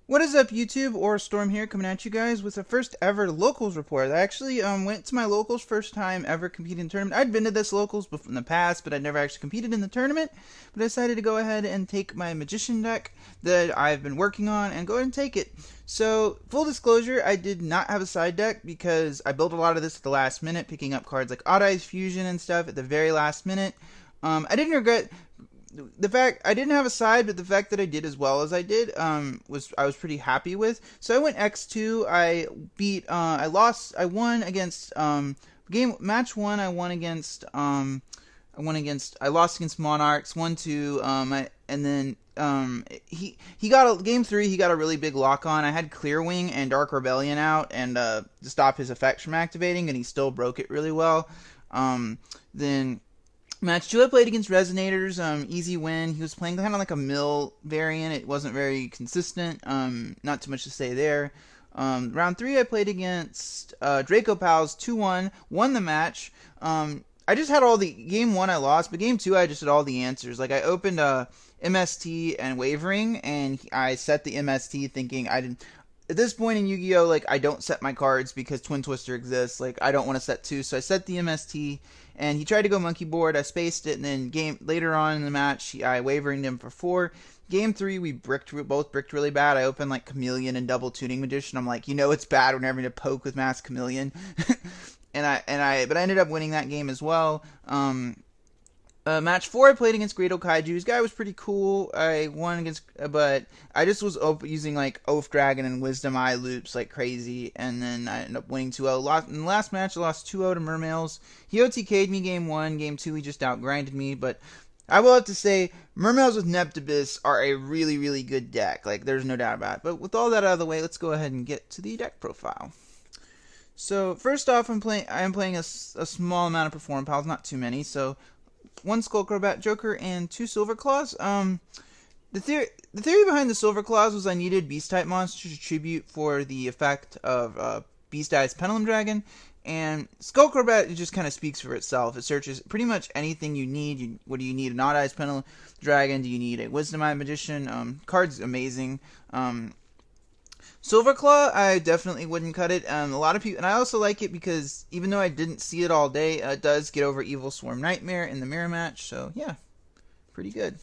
What is up, YouTube? Or Storm here, coming at you guys with the first ever locals report. I actually went to my locals first time ever competing in the tournament. I'd been to this locals before in the past, but I'd never actually competed in the tournament. But I decided to go ahead and take my magician deck that I've been working on and go ahead and take it. So, full disclosure, I did not have a side deck because I built a lot of this at the last minute, picking up cards like Odd Eyes Fusion and stuff at the very last minute. I didn't regret the fact I didn't have a side, but the fact that I did as well as I did was I was pretty happy with. So I went X2. I beat. I won against match one. I lost against Monarchs 1-2. And then he got game 3. He got a really big lock on. I had Clear Wing and Dark Rebellion out and to stop his effects from activating, and he still broke it really well. Then Match 2, I played against Resonators, easy win. He was playing kind of like a mill variant. It wasn't very consistent, not too much to say there. Round 3, I played against Draco Pals 2-1, won the match. I just had all the, game 1 I lost, but game 2 I just had all the answers. Like I opened MST and Wavering, and I set the MST thinking I didn't. At this point in Yu-Gi-Oh, like, I don't set my cards because Twin Twister exists. Like, I don't want to set 2, so I set the MST, and he tried to go monkey board. I spaced it, and then later on in the match, I waveringed him for 4. Game 3, we both bricked really bad. I opened, like, Chameleon and Double Tuning Magician. I'm like, it's bad when you're having to poke with Mass Chameleon. But I ended up winning that game as well. Match 4, I played against Great Kaiju. This guy was pretty cool. I won against, but I just was using like Oath Dragon and Wisdom Eye loops like crazy, and then I ended up winning 2-0. In the last match, I lost 2-0 to Mermails. He OTK'd me game 1. Game 2, he just outgrinded me, but I will have to say, Mermails with Neptibus are a really, really good deck. Like, there's no doubt about it. But with all that out of the way, let's go ahead and get to the deck profile. So, first off, I am playing a small amount of Perform Pals, not too many, so 1 Skullcrobat Joker and 2 Silver Claws. The theory behind the Silver Claws was I needed Beast-type monsters to tribute for the effect of Beast Eyes Pendulum Dragon, and Skullcrobat just kind of speaks for itself. It searches pretty much anything you need. What do you need? An Odd Eyes Pendulum Dragon? Do you need a Wisdom Eye Magician? Card's amazing. Silverclaw, I definitely wouldn't cut it. A lot of people, and I also like it because even though I didn't see it all day, it does get over Evil Swarm Nightmare in the mirror match. So yeah, pretty good.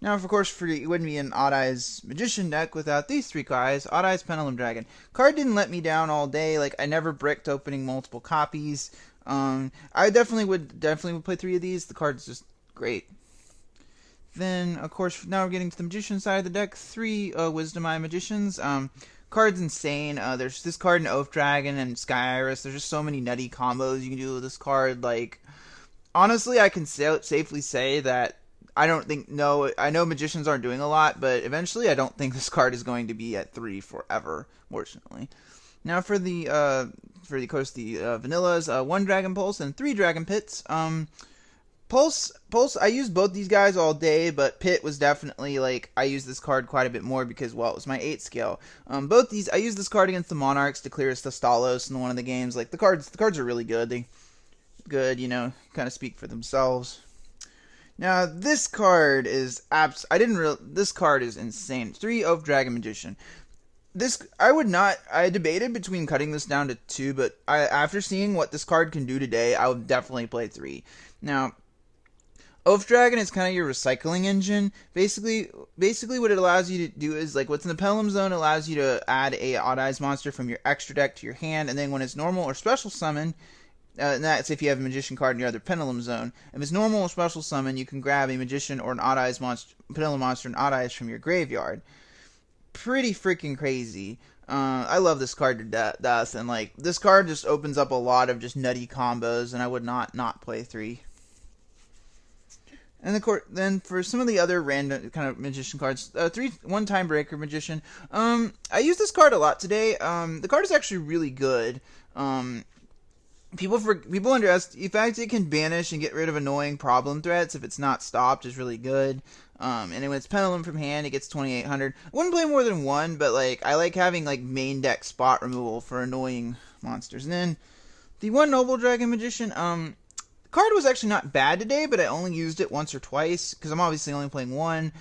Now, of course, it wouldn't be an Odd Eyes Magician deck without these 3 guys. Odd Eyes Pendulum Dragon. Card didn't let me down all day. Like, I never bricked opening multiple copies. I definitely would play 3 of these. The card's just great. Then, of course, now we're getting to the Magician side of the deck. 3 Wisdom Eye Magicians. Card's insane. There's this card in Oath Dragon and Sky Iris. There's just so many nutty combos you can do with this card. Like, honestly, I can safely say that I know Magicians aren't doing a lot, but eventually I don't think this card is going to be at 3 forever, fortunately. Now for the vanillas, 1 Dragon Pulse and 3 Dragon Pits. Pulse, I used both these guys all day, but Pit was definitely, like, I used this card quite a bit more because, well, it was my 8 scale. Both these, I used this card against the Monarchs to clear Stalos in one of the games. Like, the cards are really good. Kind of speak for themselves. Now, this card is this card is insane. 3 Oath Dragon Magician. I debated between cutting this down to 2, but after seeing what this card can do today, I would definitely play 3. Now, Oath Dragon is kind of your recycling engine. Basically what it allows you to do is, like, what's in the Pendulum Zone allows you to add a Odd Eyes monster from your extra deck to your hand, and then when it's normal or special summon, and that's if you have a Magician card in your other Pendulum Zone. If it's normal or special summon, you can grab a Magician or an Odd Eyes Pendulum monster and Odd Eyes from your graveyard. Pretty freaking crazy. I love this card to death, and like this card just opens up a lot of just nutty combos, and I would not play 3. And then for some of the other random kind of Magician cards, 1 Time Breaker Magician. I use this card a lot today. The card is actually really good. People underestimate the fact it can banish and get rid of annoying problem threats if it's not stopped is really good. And when it's Pendulum from hand, it gets 2,800. I wouldn't play more than 1, but like I like having like main deck spot removal for annoying monsters. And then the 1 Noble Dragon Magician. The card was actually not bad today, but I only used it once or twice because I'm obviously only playing 1.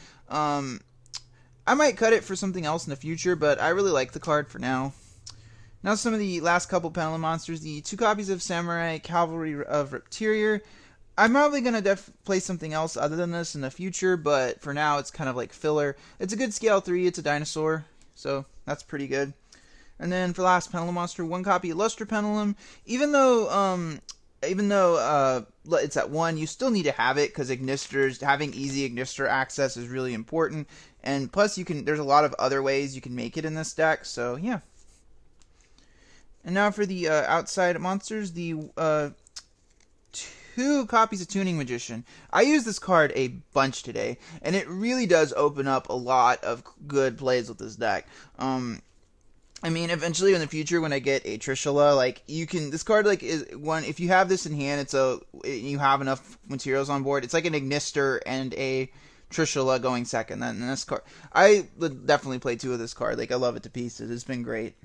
I might cut it for something else in the future, but I really like the card for now. Now some of the last couple Pendulum monsters. The 2 copies of Samurai Cavalry of Repterior. I'm probably going to play something else other than this in the future, but for now it's kind of like filler. It's a good scale 3, it's a dinosaur, so that's pretty good. And then for last Pendulum monster, 1 copy of Luster Pendulum. Even though it's at 1, you still need to have it because Ignisters, having easy Ignister access is really important. And plus, there's a lot of other ways you can make it in this deck, so yeah. And now for the outside monsters, the 2 copies of Tuning Magician. I use this card a bunch today, and it really does open up a lot of good plays with this deck. I mean, eventually in the future, when I get a Trishula, like, this card, like, is one, if you have this in hand, you have enough materials on board, it's like an Ignister and a Trishula going second. Then this card, I would definitely play 2 of this card. Like, I love it to pieces. It's been great.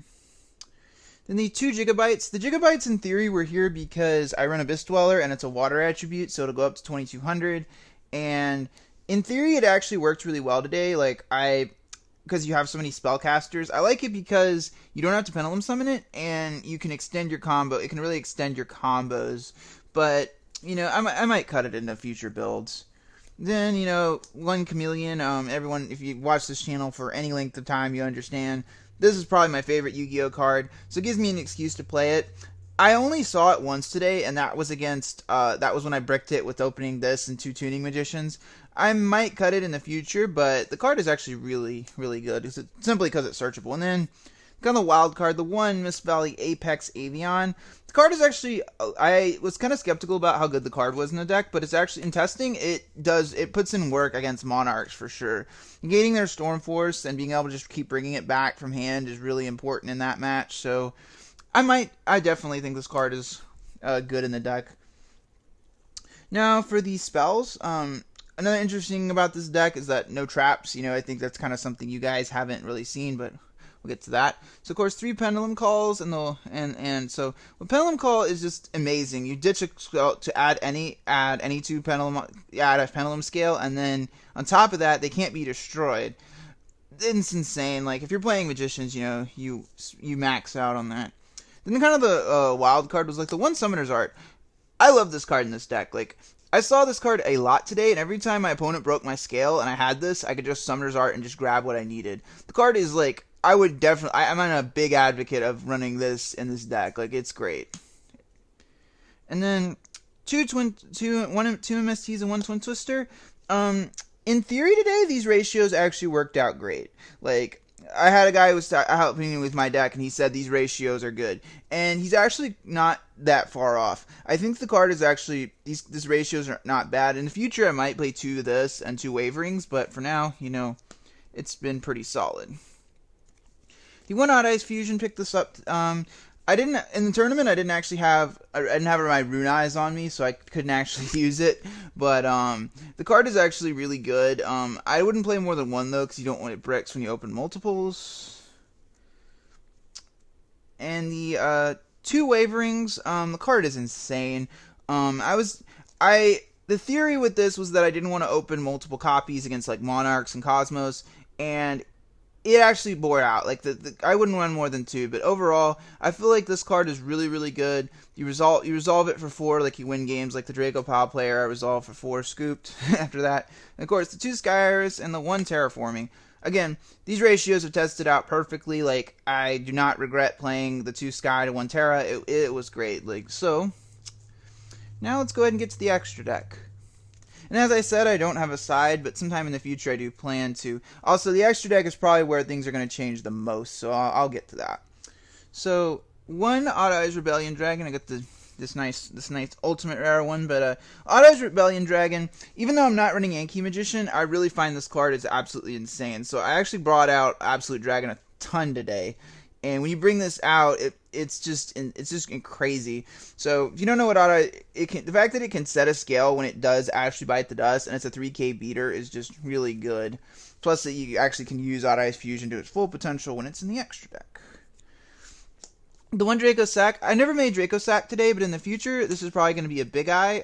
Then the 2 Gigabytes. The Gigabytes, in theory, were here because I run Abyss Dweller, and it's a water attribute, so it'll go up to 2200. And in theory, it actually worked really well today. Like, because you have so many spellcasters. I like it because you don't have to Pendulum Summon it, and you can extend your combo. It can really extend your combos. But, I might cut it into future builds. Then, 1 Chameleon. Everyone, if you watch this channel for any length of time, you understand. This is probably my favorite Yu-Gi-Oh card, so it gives me an excuse to play it. I only saw it once today, and that was that was when I bricked it with opening this and 2 Tuning Magicians. I might cut it in the future, but the card is actually really, really good, simply because it's searchable. And then, on the wild card, the 1 Mist Valley Apex Avion. The card is actually, I was kind of skeptical about how good the card was in the deck, but it's actually, in testing, it puts in work against Monarchs for sure. Negating their Storm Force and being able to just keep bringing it back from hand is really important in that match, so I definitely think this card is good in the deck. Now, for the spells, another interesting about this deck is that no traps. I think that's kind of something you guys haven't really seen, but we'll get to that. So, of course, 3 Pendulum Calls, and so the Pendulum Call is just amazing. You ditch a spell to add any 2 Pendulum, add a Pendulum Scale, and then on top of that, they can't be destroyed. It's insane. Like, if you're playing Magicians, you max out on that. Then kind of the wild card was like the 1 Summoner's Art. I love this card in this deck. Like, I saw this card a lot today, and every time my opponent broke my scale and I had this, I could just Summoner's Art and just grab what I needed. The card is like, I'm a big advocate of running this in this deck. Like, it's great. And then 2 MSTs and 1 Twin Twister. In theory today, these ratios actually worked out great. Like, I had a guy who was helping me with my deck, and he said these ratios are good. And he's actually not that far off. I think the card is actually, these ratios are not bad. In the future, I might play 2 of this and 2 Waverings, but for now, it's been pretty solid. The 1 Odd Eyes Fusion picked this up. In the tournament, I didn't have my Rune Eyes on me, so I couldn't actually use it. But the card is actually really good. I wouldn't play more than 1 though, because you don't want it bricks when you open multiples. And the 2 Waverings, the card is insane. The theory with this was that I didn't want to open multiple copies against like Monarchs and Cosmos, and it actually bore out. Like, I wouldn't run more than 2, but overall, I feel like this card is really, really good. You resolve it for 4, like you win games, like the Draco Pow player I resolved for 4, scooped after that. And of course, the 2 Sky Iris and the 1 Terraforming. Again, these ratios have tested out perfectly. Like, I do not regret playing the 2 Sky to 1 Terra. It was great. Like, so, now let's go ahead and get to the extra deck. And as I said, I don't have a side, but sometime in the future I do plan to. Also, the extra deck is probably where things are going to change the most, so I'll get to that. So, 1 Odd Eyes Rebellion Dragon. I got this nice ultimate rare one, but Odd Eyes Rebellion Dragon, even though I'm not running Yankee Magician, I really find this card is absolutely insane. So I actually brought out Absolute Dragon a ton today. And when you bring this out, it's just crazy. So if you don't know what the fact that it can set a scale when it does actually bite the dust, and it's a 3K beater, is just really good. Plus that you actually can use Odd Eyes Fusion to its full potential when it's in the extra deck. The 1 Draco Sack. I never made Draco Sack today, but in the future, this is probably going to be a big eye.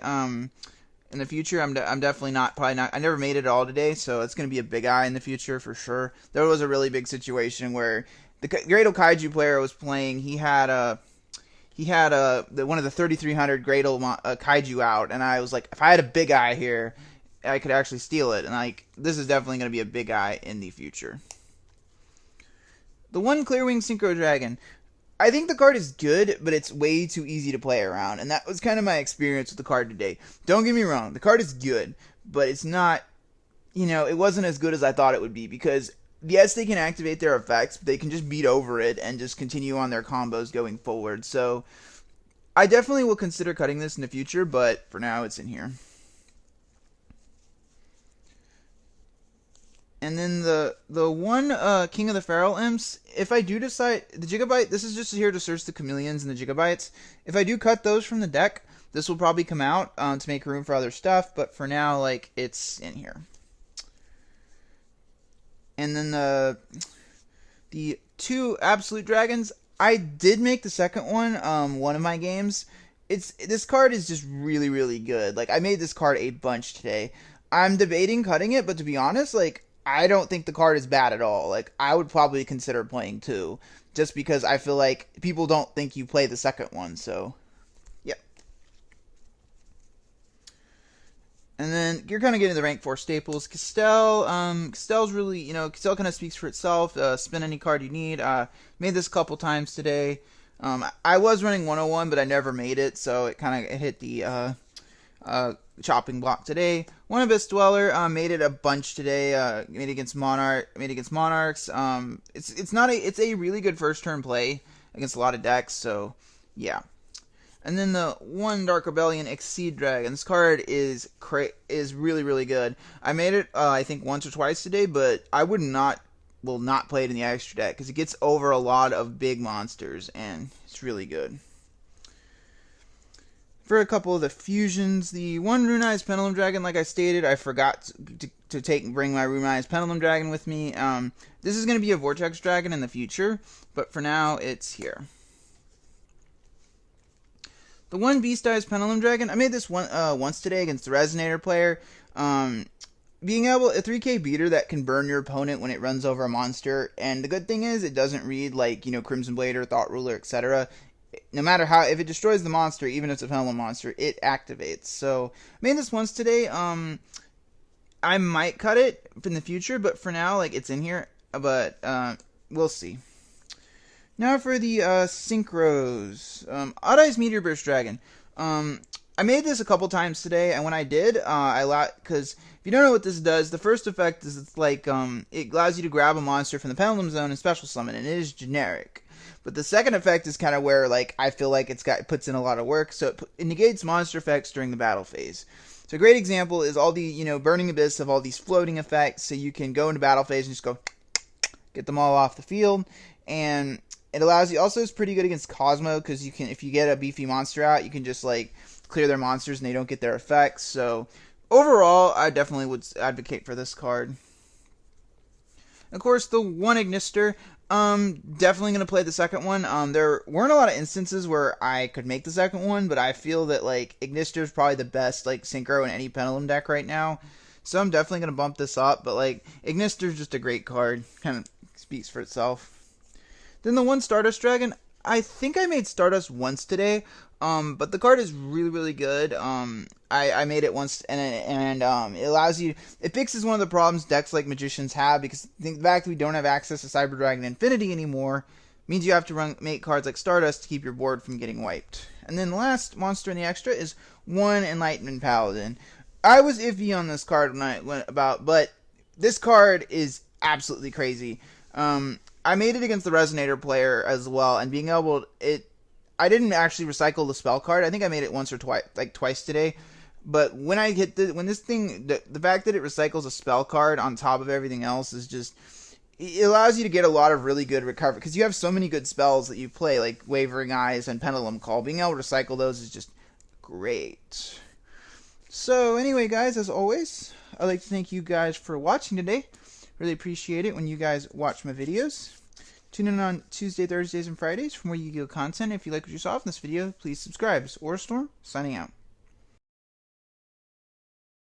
in the future. I'm definitely not, probably not. I never made it all today, so it's going to be a big eye in the future for sure. There was a really big situation where the Gradle Kaiju player was playing. He had one of the 3300 Gradle Kaiju out, and I was like, if I had a big eye here, I could actually steal it. And like, this is definitely going to be a big eye in the future. The one Clearwing Synchro Dragon. I think the card is good, but it's way too easy to play around, and that was kind of my experience with the card today. Don't get me wrong, the card is good, but it's not, it wasn't as good as I thought it would be, because yes, they can activate their effects, but they can just beat over it and just continue on their combos going forward. So I definitely will consider cutting this in the future, but for now it's in here. And then the one King of the Feral Imps, if I do decide, the Gigabyte, this is just here to search the Chameleons and the Gigabytes. If I do cut those from the deck, this will probably come out to make room for other stuff, but for now, like, it's in here. And then the two Absolute Dragons, I did make the second one of my games. This card is just really, really good. Like, I made this card a bunch today. I'm debating cutting it, but to be honest, like, I don't think the card is bad at all. Like, I would probably consider playing two, just because I feel like people don't think you play the second one, so, yeah. And then, you're kind of getting the rank 4 staples. Castell's really, Castell kind of speaks for itself. Spin any card you need. Made this a couple times today. I was running 101, but I never made it, so it kind of hit the, chopping block today. One Abyss Dweller, made it a bunch today. Made against Monarchs. It's a really good first turn play against a lot of decks. So yeah. And then the one Dark Rebellion Exceed Dragon. This card is really, really good. I made it I think once or twice today, but I will not play it in the extra deck because it gets over a lot of big monsters and it's really good. For a couple of the fusions, the one Runized Pendulum Dragon, like I stated, I forgot to bring my Runized Pendulum Dragon with me. This is going to be a Vortex Dragon in the future, but for now, it's here. The one Beast-Eyes Pendulum Dragon, I made this one once today against the Resonator player. Being able, a 3k beater that can burn your opponent when it runs over a monster, and the good thing is, it doesn't read like, Crimson Blader, Thought Ruler, etc. No matter how, if it destroys the monster, even if it's a pendulum monster, it activates. So, I made this once today. I might cut it in the future, but for now, like, it's in here. But, we'll see. Now for the, Synchros. Odd Eyes Meteor Burst Dragon. I made this a couple times today, and when I did, because if you don't know what this does, the first effect is it's like, it allows you to grab a monster from the pendulum zone and special summon, and it is generic. But the second effect is kind of where, like, I feel like it puts in a lot of work, so it negates monster effects during the battle phase. So a great example is all the, Burning Abyss of all these floating effects, so you can go into battle phase and just go, get them all off the field, and it allows you, also it's pretty good against Cosmo, because you can, if you get a beefy monster out, you can just, like, clear their monsters and they don't get their effects, so overall, I definitely would advocate for this card. Of course, the one Ignister, definitely going to play the second one. There weren't a lot of instances where I could make the second one, but I feel that, like, Ignister is probably the best, like, synchro in any pendulum deck right now. So I'm definitely going to bump this up, but, like, Ignister is just a great card. Kind of speaks for itself. Then the one Stardust Dragon, I think I made Stardust once today, but the card is really, really good. I made it once, and it allows you, it fixes one of the problems decks like Magicians have, because the fact that we don't have access to Cyber Dragon Infinity anymore means you have to make cards like Stardust to keep your board from getting wiped. And then the last monster in the extra is one Enlightenment Paladin. I was iffy on this card when I went about, but this card is absolutely crazy. I made it against the Resonator player as well, and being able, I didn't actually recycle the spell card. I think I made it once or twice today. But when I hit this thing, the fact that it recycles a spell card on top of everything else is just, it allows you to get a lot of really good recovery, because you have so many good spells that you play, like Wavering Eyes and Pendulum Call. Being able to recycle those is just great. So anyway, guys, as always, I'd like to thank you guys for watching today. Really appreciate it when you guys watch my videos. Tune in on Tuesday, Thursdays, and Fridays for more Yu-Gi-Oh content. If you like what you saw from this video, please subscribe. This is Storm, signing out.